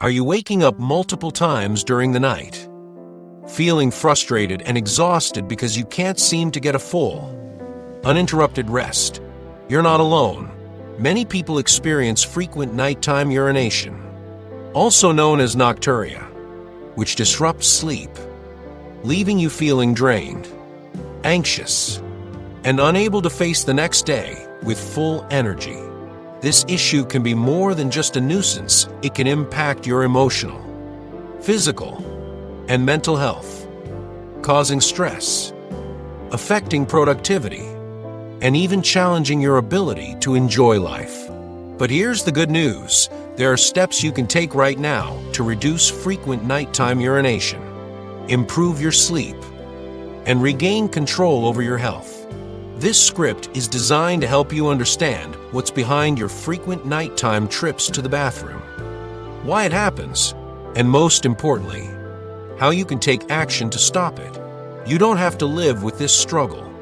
Are you waking up multiple times during the night? Feeling frustrated and exhausted because you can't seem to get a full, uninterrupted rest? You're not alone. Many people experience frequent nighttime urination, also known as nocturia, which disrupts sleep, leaving you feeling drained, anxious, and unable to face the next day with full energy. This issue can be more than just a nuisance. It can impact your emotional, physical, and mental health, causing stress, affecting productivity, and even challenging your ability to enjoy life. But here's the good news. There are steps you can take right now to reduce frequent nighttime urination, improve your sleep, and regain control over your health. This script is designed to help you understand what's behind your frequent nighttime trips to the bathroom, why it happens, and most importantly, how you can take action to stop it. You don't have to live with this struggle.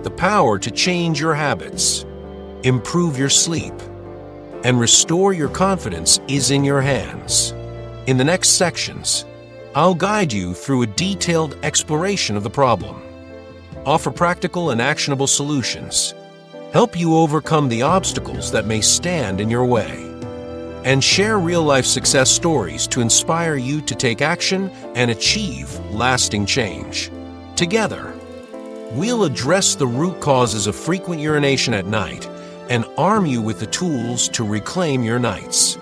The power to change your habits, improve your sleep, and restore your confidence is in your hands. In the next sections, I'll guide you through a detailed exploration of the problem, offer practical and actionable solutions, help you overcome the obstacles that may stand in your way, and share real-life success stories to inspire you to take action and achieve lasting change. Together, we'll address the root causes of frequent urination at night and arm you with the tools to reclaim your nights.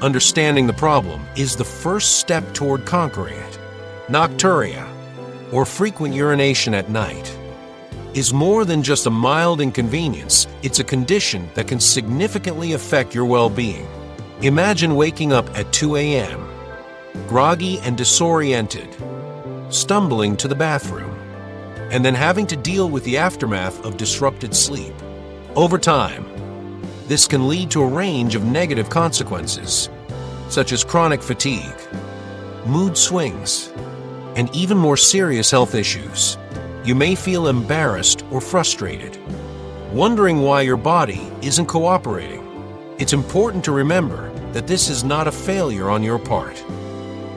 Understanding the problem is the first step toward conquering it. Nocturia, or frequent urination at night, is more than just a mild inconvenience. It's a condition that can significantly affect your well-being. Imagine waking up at 2 a.m., groggy and disoriented, stumbling to the bathroom, and then having to deal with the aftermath of disrupted sleep. Over time, this can lead to a range of negative consequences, such as chronic fatigue, mood swings, and even more serious health issues. You may feel embarrassed or frustrated, wondering why your body isn't cooperating. It's important to remember that this is not a failure on your part,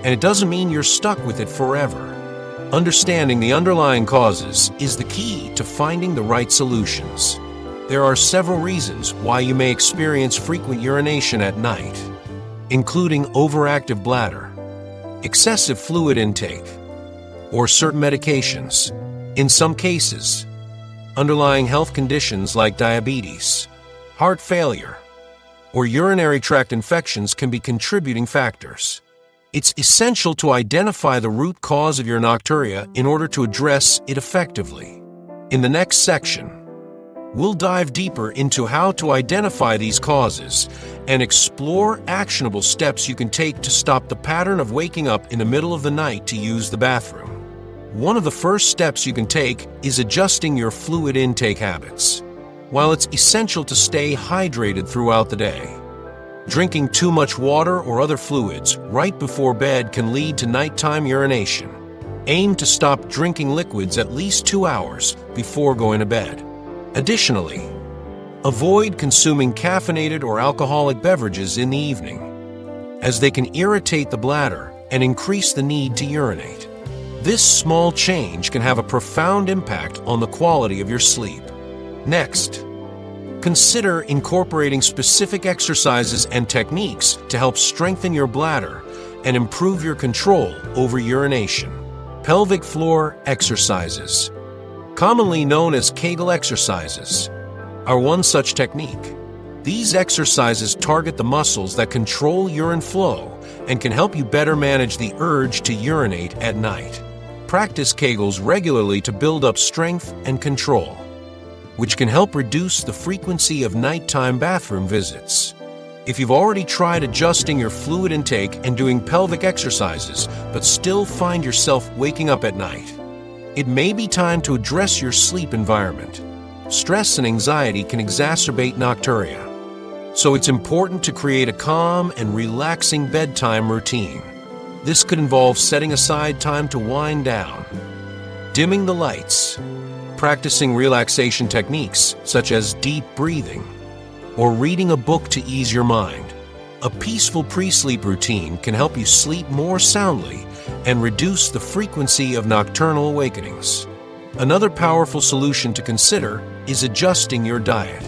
and it doesn't mean you're stuck with it forever. Understanding the underlying causes is the key to finding the right solutions. There are several reasons why you may experience frequent urination at night, including overactive bladder, excessive fluid intake, or certain medications. In some cases, underlying health conditions like diabetes, heart failure, or urinary tract infections can be contributing factors. It's essential to identify the root cause of your nocturia in order to address it effectively. In the next section, we'll dive deeper into how to identify these causes and explore actionable steps you can take to stop the pattern of waking up in the middle of the night to use the bathroom. One of the first steps you can take is adjusting your fluid intake habits. While it's essential to stay hydrated throughout the day, drinking too much water or other fluids right before bed can lead to nighttime urination. Aim to stop drinking liquids at least 2 hours before going to bed. Additionally, avoid consuming caffeinated or alcoholic beverages in the evening, as they can irritate the bladder and increase the need to urinate. This small change can have a profound impact on the quality of your sleep. Next, consider incorporating specific exercises and techniques to help strengthen your bladder and improve your control over urination. Pelvic floor exercises, commonly known as Kegel exercises, are one such technique. These exercises target the muscles that control urine flow and can help you better manage the urge to urinate at night. Practice Kegels regularly to build up strength and control, which can help reduce the frequency of nighttime bathroom visits. If you've already tried adjusting your fluid intake and doing pelvic exercises, but still find yourself waking up at night, it may be time to address your sleep environment. Stress and anxiety can exacerbate nocturia, so it's important to create a calm and relaxing bedtime routine. This could involve setting aside time to wind down, dimming the lights, practicing relaxation techniques such as deep breathing, or reading a book to ease your mind. A peaceful pre-sleep routine can help you sleep more soundly and reduce the frequency of nocturnal awakenings. Another powerful solution to consider is adjusting your diet.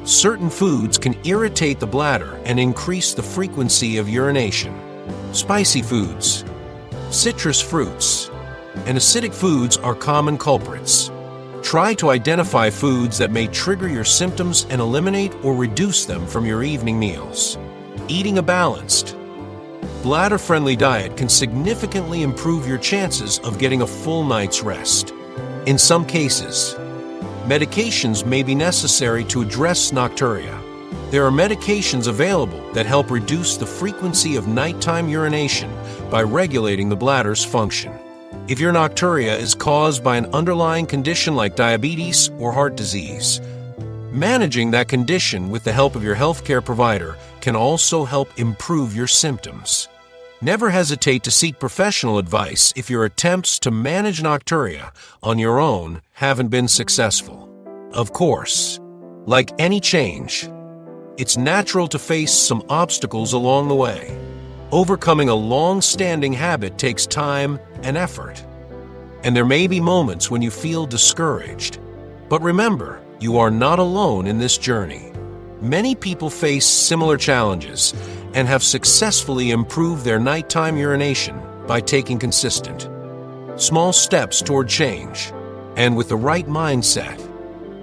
Certain foods can irritate the bladder and increase the frequency of urination. Spicy foods, citrus fruits, and acidic foods are common culprits. Try to identify foods that may trigger your symptoms and eliminate or reduce them from your evening meals. Eating a balanced, bladder-friendly diet can significantly improve your chances of getting a full night's rest. In some cases, medications may be necessary to address nocturia. There are medications available that help reduce the frequency of nighttime urination by regulating the bladder's function. If your nocturia is caused by an underlying condition like diabetes or heart disease, managing that condition with the help of your healthcare provider can also help improve your symptoms. Never hesitate to seek professional advice if your attempts to manage nocturia on your own haven't been successful. Of course, like any change, it's natural to face some obstacles along the way. Overcoming a long-standing habit takes time and effort, and there may be moments when you feel discouraged. But remember, you are not alone in this journey. Many people face similar challenges and have successfully improved their nighttime urination by taking consistent, small steps toward change. And with the right mindset,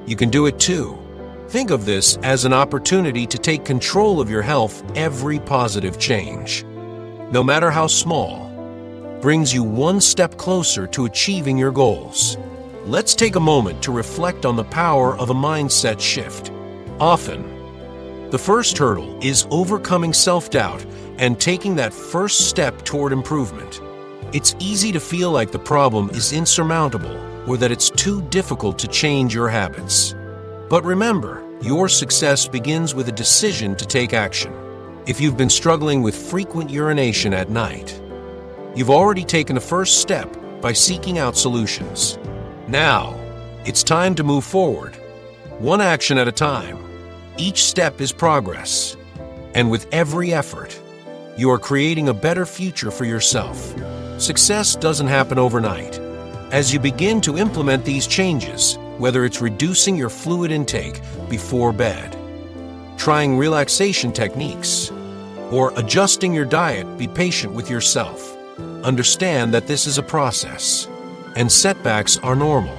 you can do it too. Think of this as an opportunity to take control of your health. Every positive change, no matter how small, brings you one step closer to achieving your goals. Let's take a moment to reflect on the power of a mindset shift. Often, the first hurdle is overcoming self-doubt and taking that first step toward improvement. It's easy to feel like the problem is insurmountable or that it's too difficult to change your habits. But remember, your success begins with a decision to take action. If you've been struggling with frequent urination at night, you've already taken the first step by seeking out solutions. Now, it's time to move forward, one action at a time. Each step is progress, and with every effort, you are creating a better future for yourself. Success doesn't happen overnight. As you begin to implement these changes, whether it's reducing your fluid intake before bed, trying relaxation techniques, or adjusting your diet, be patient with yourself. Understand that this is a process, and setbacks are normal.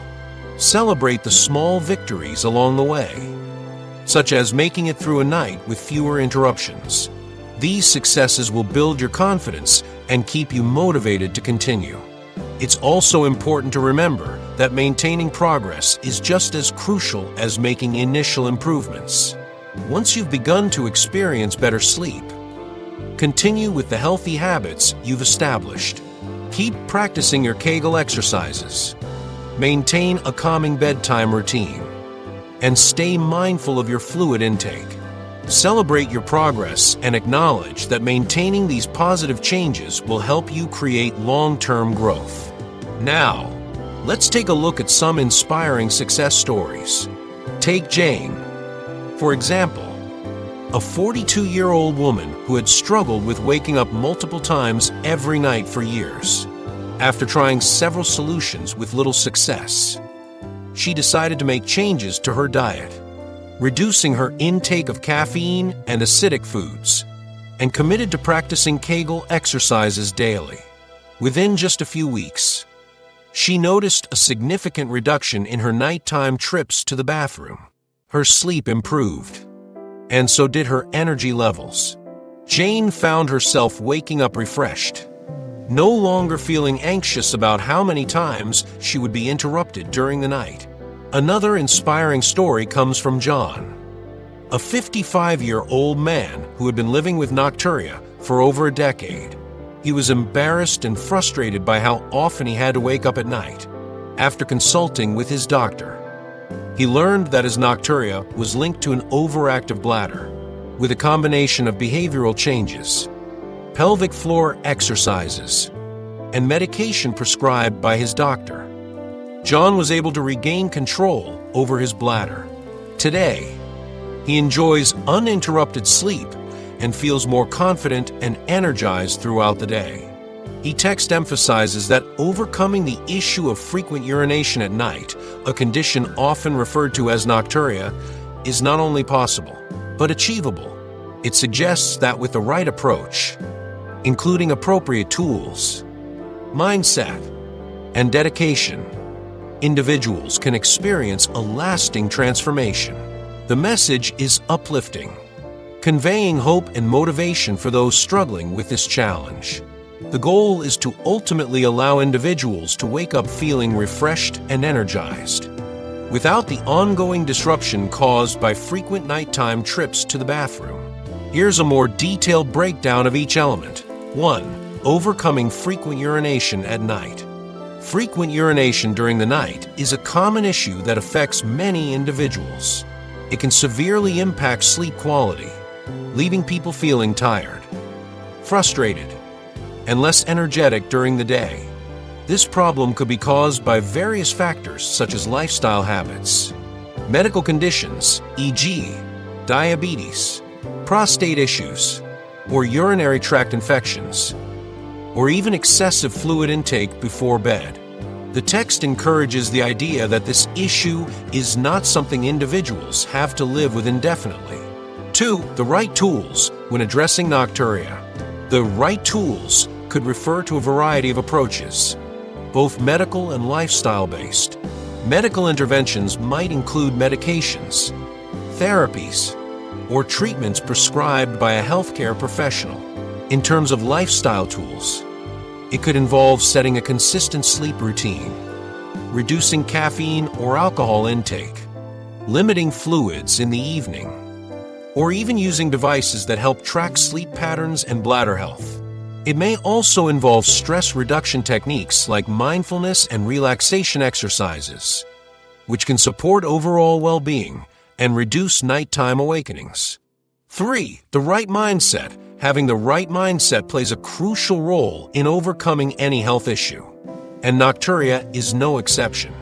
Celebrate the small victories along the way, such as making it through a night with fewer interruptions. These successes will build your confidence and keep you motivated to continue. It's also important to remember that maintaining progress is just as crucial as making initial improvements. Once you've begun to experience better sleep, continue with the healthy habits you've established. Keep practicing your Kegel exercises. Maintain a calming bedtime routine, and stay mindful of your fluid intake. Celebrate your progress and acknowledge that maintaining these positive changes will help you create long-term growth. Now, let's take a look at some inspiring success stories. Take Jane, for example, a 42-year-old woman who had struggled with waking up multiple times every night for years. After trying several solutions with little success, she decided to make changes to her diet, reducing her intake of caffeine and acidic foods, and committed to practicing Kegel exercises daily. Within just a few weeks, she noticed a significant reduction in her nighttime trips to the bathroom. Her sleep improved, and so did her energy levels. Jane found herself waking up refreshed, no longer feeling anxious about how many times she would be interrupted during the night. Another inspiring story comes from John, a 55-year-old man who had been living with nocturia for over a decade. He was embarrassed and frustrated by how often he had to wake up at night. After consulting with his doctor, he learned that his nocturia was linked to an overactive bladder, with a combination of behavioral changes, pelvic floor exercises, and medication prescribed by his doctor. John was able to regain control over his bladder. Today, he enjoys uninterrupted sleep and feels more confident and energized throughout the day. The text emphasizes that overcoming the issue of frequent urination at night, a condition often referred to as nocturia, is not only possible, but achievable. It suggests that with the right approach, including appropriate tools, mindset, and dedication, individuals can experience a lasting transformation. The message is uplifting, conveying hope and motivation for those struggling with this challenge. The goal is to ultimately allow individuals to wake up feeling refreshed and energized, without the ongoing disruption caused by frequent nighttime trips to the bathroom. Here's a more detailed breakdown of each element. 1. Overcoming frequent urination at night. Frequent urination during the night is a common issue that affects many individuals. It can severely impact sleep quality, leaving people feeling tired, frustrated, and less energetic during the day. This problem could be caused by various factors such as lifestyle habits, medical conditions, e.g., diabetes, prostate issues, or urinary tract infections, or even excessive fluid intake before bed. The text encourages the idea that this issue is not something individuals have to live with indefinitely. 2. The right tools when addressing nocturia. The right tools could refer to a variety of approaches, both medical and lifestyle-based. Medical interventions might include medications, therapies, or treatments prescribed by a healthcare professional. In terms of lifestyle tools, it could involve setting a consistent sleep routine, reducing caffeine or alcohol intake, limiting fluids in the evening, or even using devices that help track sleep patterns and bladder health. It may also involve stress reduction techniques like mindfulness and relaxation exercises, which can support overall well-being and reduce nighttime awakenings. 3. The right mindset. Having the right mindset plays a crucial role in overcoming any health issue, and nocturia is no exception.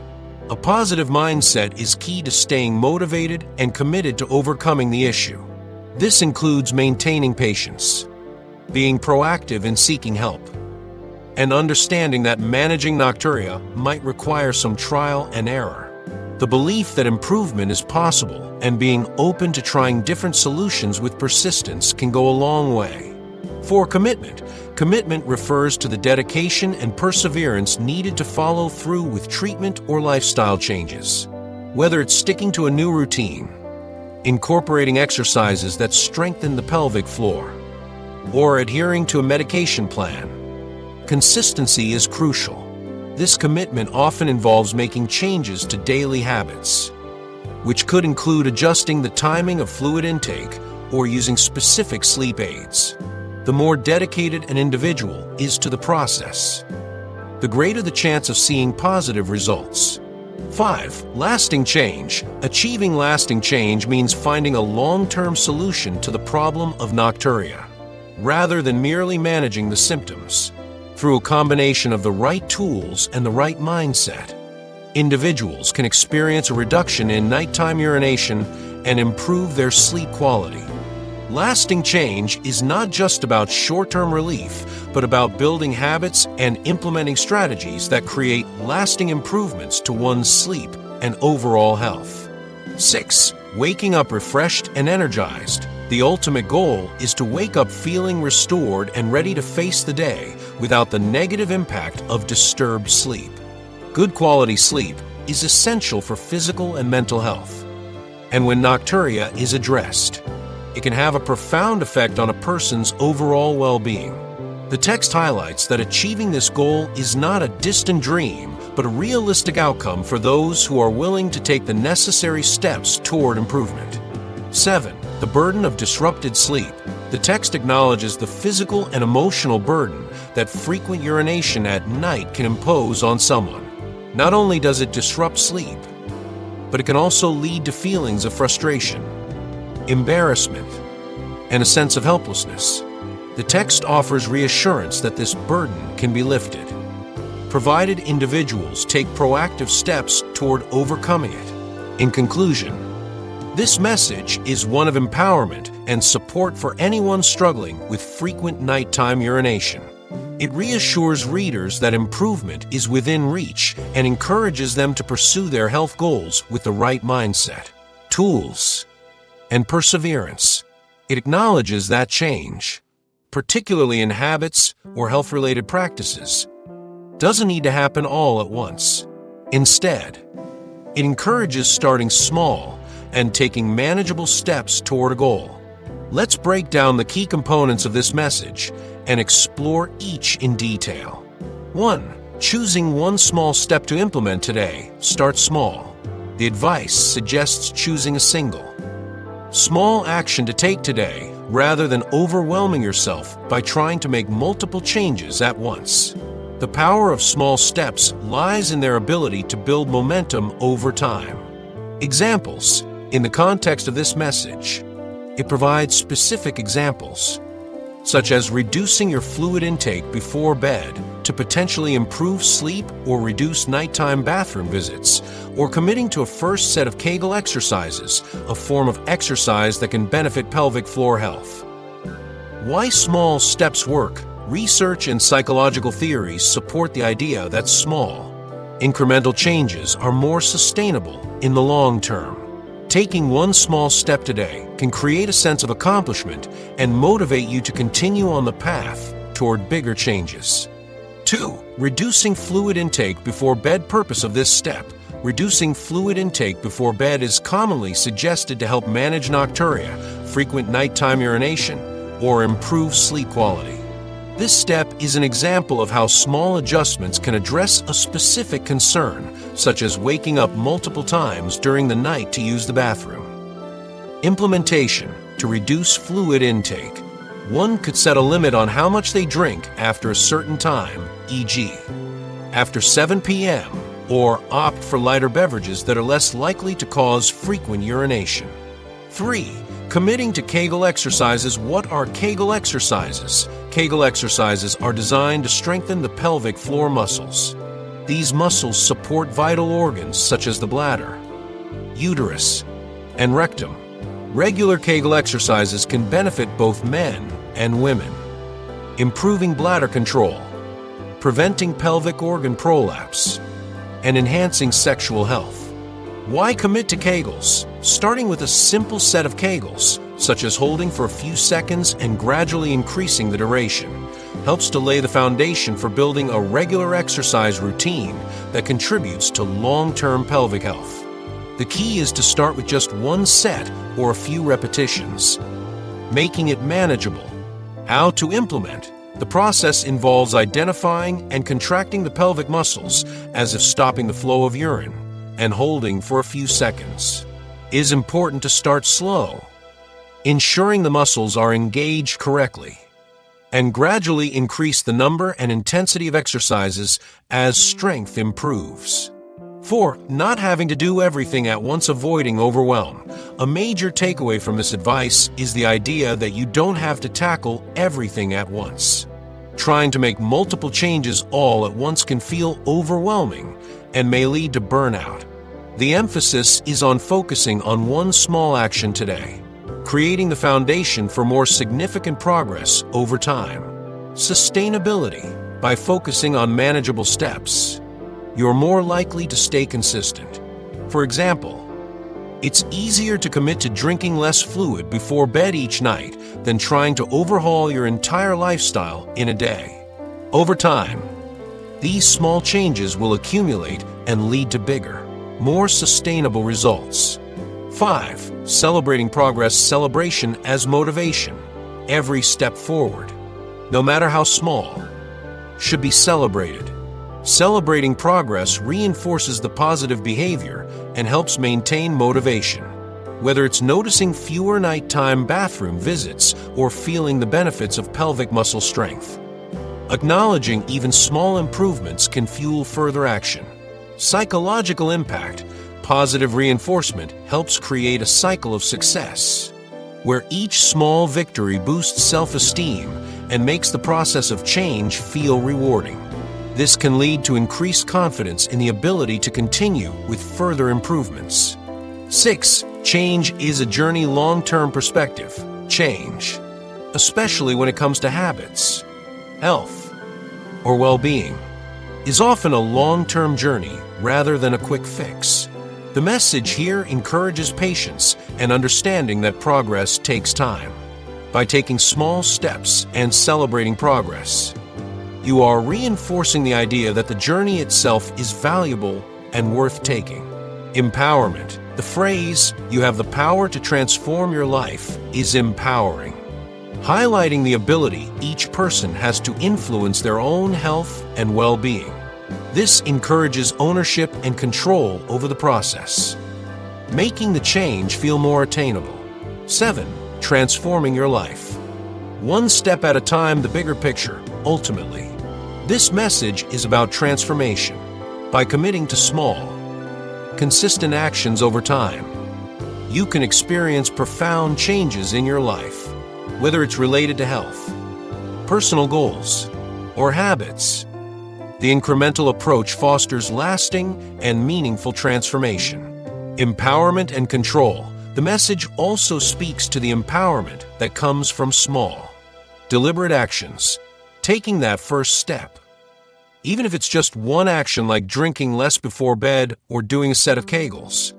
A positive mindset is key to staying motivated and committed to overcoming the issue. This includes maintaining patience, being proactive in seeking help, and understanding that managing nocturia might require some trial and error. The belief that improvement is possible and being open to trying different solutions with persistence can go a long way. 4. Commitment. Commitment refers to the dedication and perseverance needed to follow through with treatment or lifestyle changes. Whether it's sticking to a new routine, incorporating exercises that strengthen the pelvic floor, or adhering to a medication plan, consistency is crucial. This commitment often involves making changes to daily habits, which could include adjusting the timing of fluid intake or using specific sleep aids. The more dedicated an individual is to the process, the greater the chance of seeing positive results. 5. Lasting change. Achieving lasting change means finding a long-term solution to the problem of nocturia, rather than merely managing the symptoms. Through a combination of the right tools and the right mindset, individuals can experience a reduction in nighttime urination and improve their sleep quality. Lasting change is not just about short-term relief, but about building habits and implementing strategies that create lasting improvements to one's sleep and overall health. 6. Waking up refreshed and energized. The ultimate goal is to wake up feeling restored and ready to face the day without the negative impact of disturbed sleep. Good quality sleep is essential for physical and mental health, and when nocturia is addressed, it can have a profound effect on a person's overall well-being. The text highlights that achieving this goal is not a distant dream, but a realistic outcome for those who are willing to take the necessary steps toward improvement. 7. The burden of disrupted sleep. The text acknowledges the physical and emotional burden that frequent urination at night can impose on someone. Not only does it disrupt sleep, but it can also lead to feelings of frustration, embarrassment, and a sense of helplessness. The text offers reassurance that this burden can be lifted, provided individuals take proactive steps toward overcoming it. In conclusion, This message is one of empowerment and support for anyone struggling with frequent nighttime urination. It reassures readers that improvement is within reach and encourages them to pursue their health goals with the right mindset, tools, and perseverance. It acknowledges that change, particularly in habits or health-related practices, doesn't need to happen all at once. Instead, it encourages starting small and taking manageable steps toward a goal. Let's break down the key components of this message and explore each in detail. 1. Choosing one small step to implement today. Start small. The advice suggests choosing a single, small action to take today rather than overwhelming yourself by trying to make multiple changes at once. The power of small steps lies in their ability to build momentum over time. Examples. In the context of this message, it provides specific examples, such as reducing your fluid intake before bed to potentially improve sleep or reduce nighttime bathroom visits, or committing to a first set of Kegel exercises, a form of exercise that can benefit pelvic floor health. Why small steps work? Research and psychological theories support the idea that small, incremental changes are more sustainable in the long term. Taking one small step today can create a sense of accomplishment and motivate you to continue on the path toward bigger changes. 2. Reducing fluid intake before bed. Purpose of this step. Reducing fluid intake before bed is commonly suggested to help manage nocturia, frequent nighttime urination, or improve sleep quality. This step is an example of how small adjustments can address a specific concern, such as waking up multiple times during the night to use the bathroom. Implementation. To reduce fluid intake, one could set a limit on how much they drink after a certain time, e.g., after 7 p.m., or opt for lighter beverages that are less likely to cause frequent urination. 3. Committing to Kegel exercises. What are Kegel exercises? Kegel exercises are designed to strengthen the pelvic floor muscles. These muscles support vital organs such as the bladder, uterus, and rectum. Regular Kegel exercises can benefit both men and women, improving bladder control, preventing pelvic organ prolapse, and enhancing sexual health. Why commit to Kegels? Starting with a simple set of Kegels, such as holding for a few seconds and gradually increasing the duration, helps to lay the foundation for building a regular exercise routine that contributes to long-term pelvic health. The key is to start with just one set or a few repetitions, making it manageable. How to implement? The process involves identifying and contracting the pelvic muscles as if stopping the flow of urine and holding for a few seconds. It is important to start slow, ensuring the muscles are engaged correctly, and gradually increase the number and intensity of exercises as strength improves. 4. Not having to do everything at once. Avoiding overwhelm. A major takeaway from this advice is the idea that you don't have to tackle everything at once. Trying to make multiple changes all at once can feel overwhelming and may lead to burnout. The emphasis is on focusing on one small action today, creating the foundation for more significant progress over time. Sustainability. By focusing on manageable steps, you're more likely to stay consistent. For example, it's easier to commit to drinking less fluid before bed each night than trying to overhaul your entire lifestyle in a day. Over time, these small changes will accumulate and lead to bigger, more sustainable results. 5. Celebrating progress. Celebration as motivation. Every step forward, no matter how small, should be celebrated. Celebrating progress reinforces the positive behavior and helps maintain motivation. Whether it's noticing fewer nighttime bathroom visits or feeling the benefits of pelvic muscle strength, acknowledging even small improvements can fuel further action. Psychological impact. Positive reinforcement helps create a cycle of success, where each small victory boosts self-esteem and makes the process of change feel rewarding. This can lead to increased confidence in the ability to continue with further improvements. 6. Change is a journey long-term perspective. Change, especially when it comes to habits, health, or well-being, is often a long-term journey rather than a quick fix. The message here encourages patience and understanding that progress takes time. By taking small steps and celebrating progress, you are reinforcing the idea that the journey itself is valuable and worth taking. Empowerment. The phrase, "you have the power to transform your life," is empowering, highlighting the ability each person has to influence their own health and well-being. This encourages ownership and control over the process, making the change feel more attainable. 7. Transforming your life. One step at a time, the bigger picture, ultimately. This message is about transformation. By committing to small, consistent actions over time, you can experience profound changes in your life, whether it's related to health, personal goals, or habits. The incremental approach fosters lasting and meaningful transformation. Empowerment and control. The message also speaks to the empowerment that comes from small, deliberate actions, taking that first step. Even if it's just one action like drinking less before bed or doing a set of Kegels,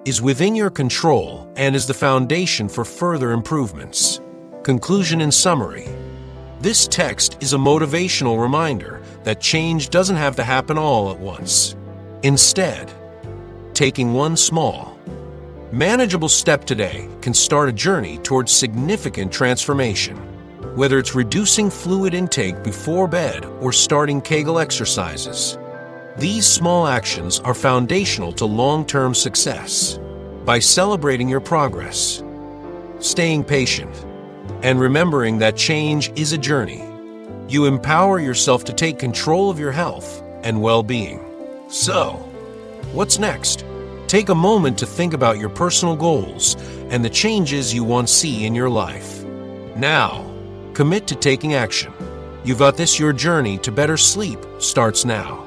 is within your control and is the foundation for further improvements. Conclusion and summary. This text is a motivational reminder that change doesn't have to happen all at once. Instead, taking one small, manageable step today can start a journey towards significant transformation. Whether it's reducing fluid intake before bed or starting Kegel exercises, these small actions are foundational to long-term success. By celebrating your progress, staying patient, and remembering that change is a journey, you empower yourself to take control of your health and well-being. So, what's next? Take a moment to think about your personal goals and the changes you want to see in your life. Now, commit to taking action. You've got this. Your journey to better sleep starts now.